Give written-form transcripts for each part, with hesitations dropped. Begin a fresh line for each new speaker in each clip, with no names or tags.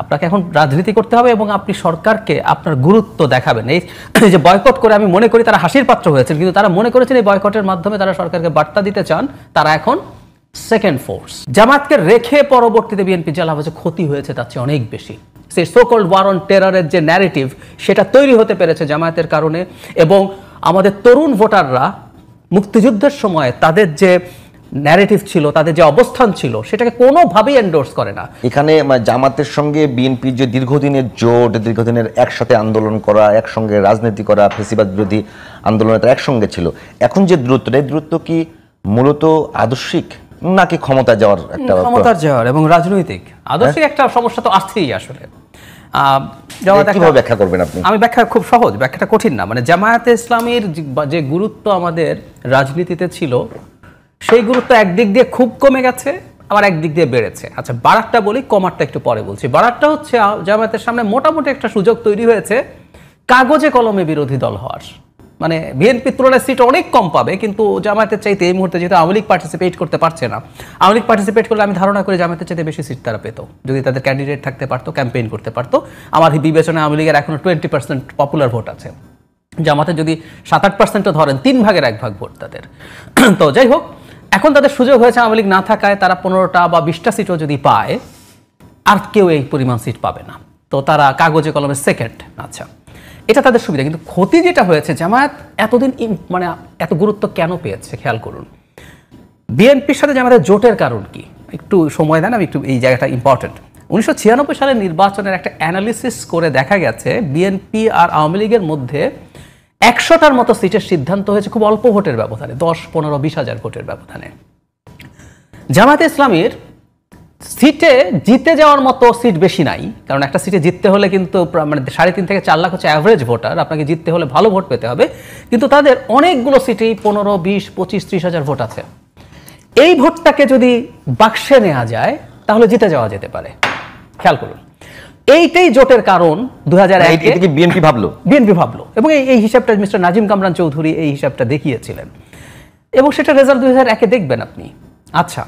আপনাকে এখন রাজনীতি করতে হবে এবং আপনি সরকারকে আপনার গুরুত্ব দেখাবেন। এই যে বয়কট করে আমি মনে করি তারা হাসির পাত্র হয়েছেন, কিন্তু তারা মনে করেছেন এই বয়কটের মাধ্যমে তারা সরকারকে বার্তা দিতে চান তারা এখন সেকেন্ড ফোর্স। জামাতকে রেখে পরবর্তীতে বিএনপি যা লাভ হয়েছে, ক্ষতি হয়েছে তার চেয়ে অনেক বেশি। সেই সো কল্ড ওয়ার অন টেররের যে ন্যারেটিভ সেটা তৈরি হতে পেরেছে জামায়াতের কারণে, এবং আমাদের তরুণ ভোটাররা মুক্তিযুদ্ধের সময় তাদের যে ন্যারেটিভ ছিল, তাদের যে অবস্থান ছিল, সেটাকে কোনোভাবেই এন্ডোর্স করে না।
এখানে জামাতের সঙ্গে বিএনপির যে দীর্ঘদিনের জোট, দীর্ঘদিনের একসাথে আন্দোলন করা, একসঙ্গে রাজনীতি করা, ফেসিবাদ বিরোধী আন্দোলনে তারা একসঙ্গে ছিল, এখন যে দূরত্ব, এই দূরত্ব কি মূলত আদর্শিক নাকি ক্ষমতা যাওয়ার একটা
ক্ষমতার যাওয়ার এবং রাজনৈতিক? আদর্শিক একটা সমস্যা তো আসছেই আসলে।
কিভাবে ব্যাখ্যা করবেন আপনি?
আমি ব্যাখ্যা খুব সহজ, ব্যাখ্যাটা কঠিন না। মানে জামায়াতে ইসলামীর যে গুরুত্ব আমাদের রাজনীতিতে ছিল, সেই গুরুত্ব একদিক দিয়ে খুব কমে গেছে, আবার একদিক দিয়ে বেড়েছে। আচ্ছা, বাড়ারটা বলি, কমারটা একটু পরে বলছি। বাড়ারটা হচ্ছে জামায়াতের সামনে মোটামুটি একটা সুযোগ তৈরি হয়েছে কাগজে কলমে বিরোধী দল হওয়ার। মানে বিএনপির তুলনায় সিট অনেক কম পাবে, কিন্তু জামায়াতের চাইতে এই মুহূর্তে যেহেতু আওয়ামী লীগ পার্টিসিপেট করতে পারছে না, আওয়ামী লীগ পার্টিসিপেট করলে আমি ধারণা করি জামায়াতের চাইতে বেশি সিট তারা পেত যদি তাদের ক্যান্ডিডেট থাকতে পারতো, ক্যাম্পেইন করতে পারতো। আমার বিবেচনায় আওয়ামী লীগের এখনো 20% পপুলার ভোট আছে, জামাতে যদি 7-8% ধরেন, 3 ভাগের 1 ভাগ ভোট তাদের। তো যাই হোক, এখন তাদের সুযোগ হয়েছে আওয়ামী লীগ না থাকায় তারা 15টা বা 20টা সিটও যদি পায়, আর কেউ এই পরিমাণ সিট পাবে না, তো তারা কাগজে কলমে সেকেন্ড। আচ্ছা, এটা তাদের সুবিধা। কিন্তু ক্ষতি যেটা হয়েছে, জামায়াত এতদিন মানে এত গুরুত্ব কেন পেয়েছে খেয়াল করুন। বিএনপির সাথে জামায়াতের জোটের কারণ কি, একটু সময় দেন, আমি একটু এই জায়গাটা ইম্পর্টেন্ট। 1996 সালের নির্বাচনের একটা অ্যানালিসিস করে দেখা গেছে বিএনপি আর আওয়ামী লীগের মধ্যে 100টার মতো সিটের সিদ্ধান্ত হয়েছে খুব অল্প ভোটের ব্যবধানে, 10, 15, 20 হাজার ভোটের ব্যবধানে। জামায়াতে ইসলামীর সিটে জিতে যাওয়ার মতো সিট বেশি নাই, কারণ একটা সিটে জিততে হলে কিন্তু মানে 3.5 থেকে 4 লাখ হচ্ছে অ্যাভারেজ ভোটার, আপনাকে জিততে হলে ভালো ভোট পেতে হবে। কিন্তু তাদের অনেকগুলো সিটেই 15, 20, 25, 30 হাজার ভোট আছে। এই ভোটটাকে যদি বাক্সে নেওয়া যায় তাহলে জিতে যাওয়া যেতে পারে। খেয়াল করুন, এইটাই জোটের কারণ। 2001
বিএনপি
ভাবলো এবং এই হিসাবটা মিস্টার নাজিম কামরান চৌধুরী এই হিসাবটা দেখিয়েছিলেন, এবং সেটা রেজাল্ট 2001 দেখবেন আপনি। আচ্ছা,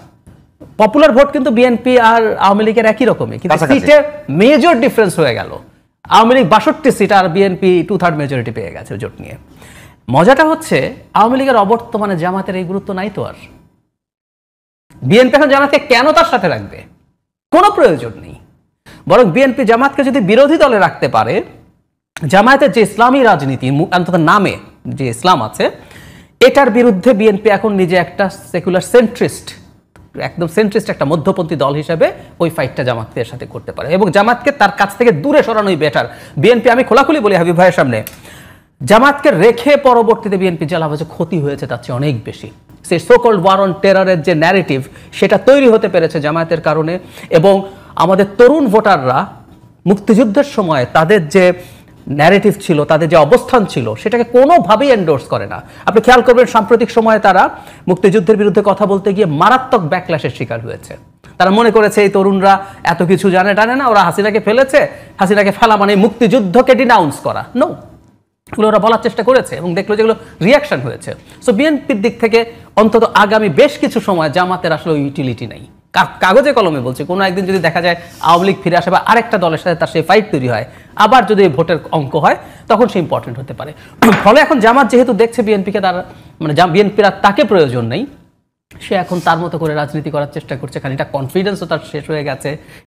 পপুলার ভোট কিন্তু বিএনপি আর আওয়ামী লীগের একই রকমই, কিন্তু সিটে মেজর ডিফারেন্স হয়ে গেল। আওয়ামী লীগ 62 সিট আর বিএনপি 2/3 মেজরিটি পেয়ে গেছে জোট নিয়ে। মজাটা হচ্ছে আওয়ামী লীগের অবর্তমানে জামাতের এই গুরুত্ব নাই তো আর। বিএনপি এখন জামাতকে কেন তার সাথে রাখবে? কোনো প্রয়োজন নেই। বরং বিএনপি জামাতকে যদি বিরোধী দলে রাখতে পারে, জামায়াতের যে ইসলামী রাজনীতি, অন্তত নামে যে ইসলাম আছে, এটার বিরুদ্ধে বিএনপি এখন নিজে একটা সেকুলার সেন্ট্রিস্ট, একদম সেন্ট্রিস্ট একটা মধ্যপন্থী দল হিসেবে ওই ফাইটটা জামাতের সাথে করতে পারে, এবং জামাতকে তার কাছ থেকে দূরে সরানোই বেটার। বিএনপি, আমি খোলাখুলি বলি হাবিব ভাইয়ের সামনে, জামাতকে রেখে পরবর্তীতে বিএনপি যা লাভ হয়েছে, ক্ষতি হয়েছে তার চেয়ে অনেক বেশি। সেই সো কল্ড ওয়ার অন টেররের যে ন্যারেটিভ সেটা তৈরি হতে পেরেছে জামায়াতের কারণে, এবং আমাদের তরুণ ভোটাররা মুক্তিযুদ্ধের সময় তাদের যে ন্যারেটিভ ছিল, তাদের যে অবস্থান ছিল, সেটাকে কোনোভাবেই এন্ডোর্স করে না। আপনি খেয়াল করবেন সাম্প্রতিক সময়ে তারা মুক্তিযুদ্ধের বিরুদ্ধে কথা বলতে গিয়ে মারাত্মক ব্যাকল্যাশের শিকার হয়েছে। তারা মনে করেছে এই তরুণরা এত কিছু টানে না, ওরা হাসিনাকে ফেলেছে, হাসিনাকে ফেলা মানে মুক্তিযুদ্ধকে ডিনাউন্স করা। নো, এগুলো ওরা বলার চেষ্টা করেছে এবং দেখলো যেগুলো রিয়াকশন হয়েছে। সো বিএনপির দিক থেকে অন্তত আগামী বেশ কিছু সময় জামাতের আসলে ইউটিলিটি নেই। কাগজে কলমে বলছে, কোনো একদিন যদি দেখা যায় আওয়ামী লীগ ফিরে আসে বা আরেকটা দলের সাথে তার সেই ফাইট তৈরি হয়, আবার যদি ভোটের অঙ্ক হয়, তখন সে ইম্পর্টেন্ট হতে পারে। ফলে এখন জামাত যেহেতু দেখছে বিএনপিকে তার মানে বিএনপির আর তাকে প্রয়োজন নেই, সে এখন তার মতো করে রাজনীতি করার চেষ্টা করছে। খানিকটা কনফিডেন্সও তার শেষ হয়ে গেছে।